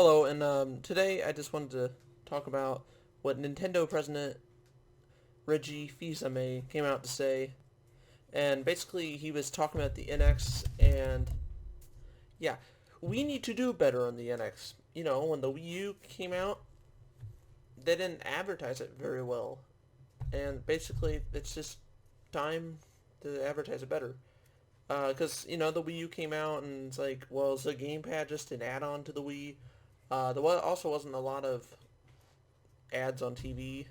Hello, and today I just wanted to talk about what Nintendo President Reggie Fils-Aimé came out to say, and basically he was talking about the NX, and yeah, we need to do better on the NX. You know, when the Wii U came out, they didn't advertise it very well, and basically it's just time to advertise it better. Because you know the Wii U came out, and it's like, well, is the gamepad just an add-on to the Wii? Also wasn't a lot of ads on TV.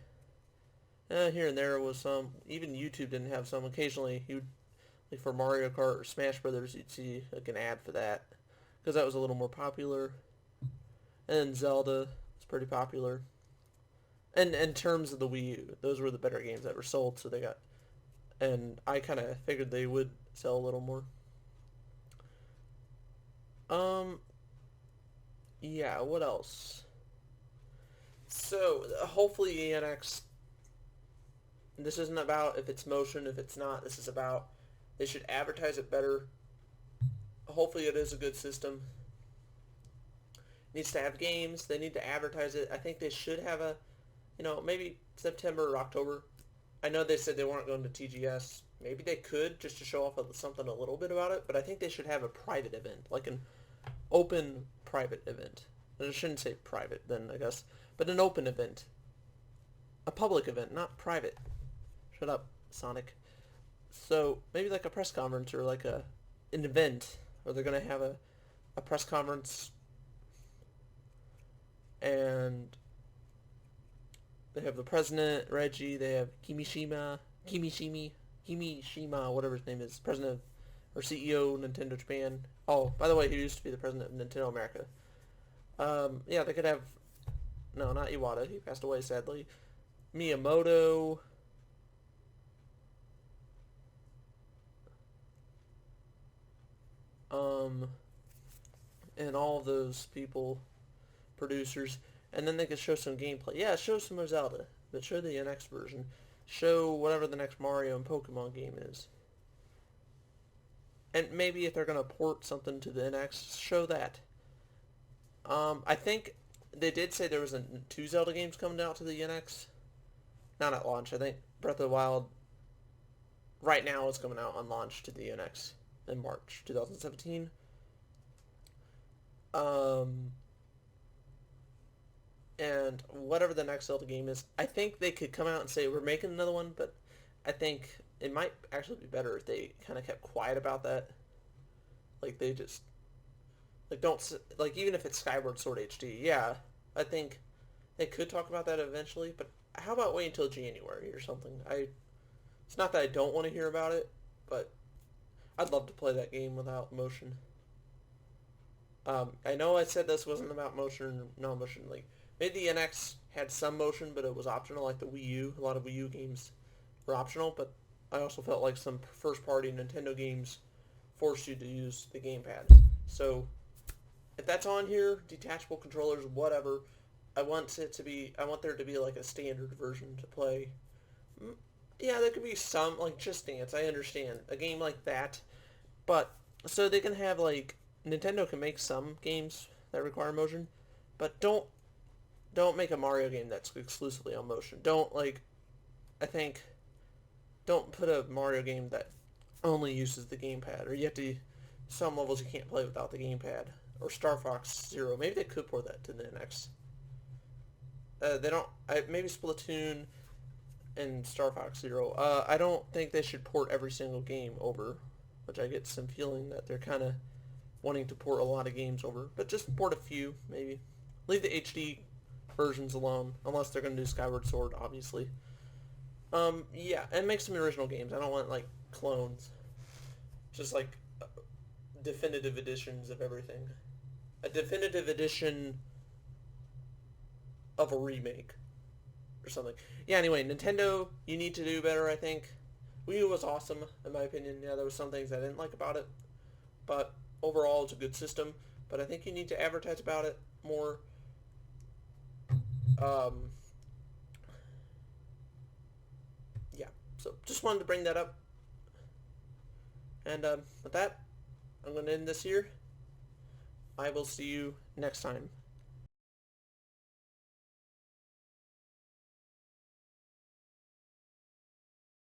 Here and there was some. Even YouTube didn't have some. Occasionally, you would, like for Mario Kart or Smash Brothers, you'd see like an ad for that because that was a little more popular. And then Zelda was pretty popular. And in terms of the Wii U, those were the better games that were sold, so they got. And I kind of figured they would sell a little more. Um, yeah. What else? So hopefully ENX. This isn't about if it's motion, if it's not. This is about they should advertise it better. Hopefully it is a good system. It needs to have games. They need to advertise it. I think they should have maybe September or October. I know they said they weren't going to TGS. Maybe they could just to show off something a little bit about it, but I think they should have a private event, like an open private event. I shouldn't say private then, I guess, but an open event. A public event, not private. Shut up, Sonic. So maybe like a press conference or like an event where they're gonna have a press conference and they have the president, Reggie, they have Kimishima, whatever his name is, president or CEO Nintendo Japan. Oh, by the way, he used to be the president of Nintendo America. Yeah, they could have, no, not Iwata, he passed away sadly. Miyamoto, um, and all of those people, producers, and then they could show some gameplay. Yeah, show some of Zelda, but show the NX version. Show whatever the next Mario and Pokemon game is. And maybe if they're going to port something to the NX, show that. I think they did say there was two Zelda games coming out to the NX. Not at launch. I think Breath of the Wild right now is coming out on launch to the NX in March 2017. Um, and whatever the next Zelda game is, I think they could come out and say we're making another one, but I think it might actually be better if they kind of kept quiet about that. Like they just don't like even if it's Skyward Sword HD, yeah, I think they could talk about that eventually. But how about wait until January or something? It's not that I don't want to hear about it, but I'd love to play that game without motion. I know I said this wasn't about motion or no motion. Like maybe the NX had some motion, but it was optional, like the Wii U. A lot of Wii U games were optional, but I also felt like some first-party Nintendo games forced you to use the gamepad. So if that's on here, detachable controllers, whatever, I want there to be like a standard version to play. Yeah, there could be some, like Just Dance, I understand. A game like that, but, so they can have like, Nintendo can make some games that require motion, but don't make a Mario game that's exclusively on motion. Don't, like, I think, don't put a Mario game that only uses the gamepad, or you have to, some levels you can't play without the gamepad, or Star Fox Zero. Maybe they could port that to the NX. They don't. Maybe Splatoon and Star Fox Zero. I don't think they should port every single game over, which I get some feeling that they're kind of wanting to port a lot of games over, but just port a few, maybe. Leave the HD versions alone, unless they're going to do Skyward Sword, obviously. Yeah, and make some original games. I don't want, like, clones. Just, like, definitive editions of everything. A definitive edition of a remake or something. Yeah, anyway, Nintendo, you need to do better, I think. Wii U was awesome, in my opinion. Yeah, there was some things I didn't like about it, but overall it's a good system. But I think you need to advertise about it more. Um, yeah, so just wanted to bring that up. And with that, I'm going to end this here. I will see you next time.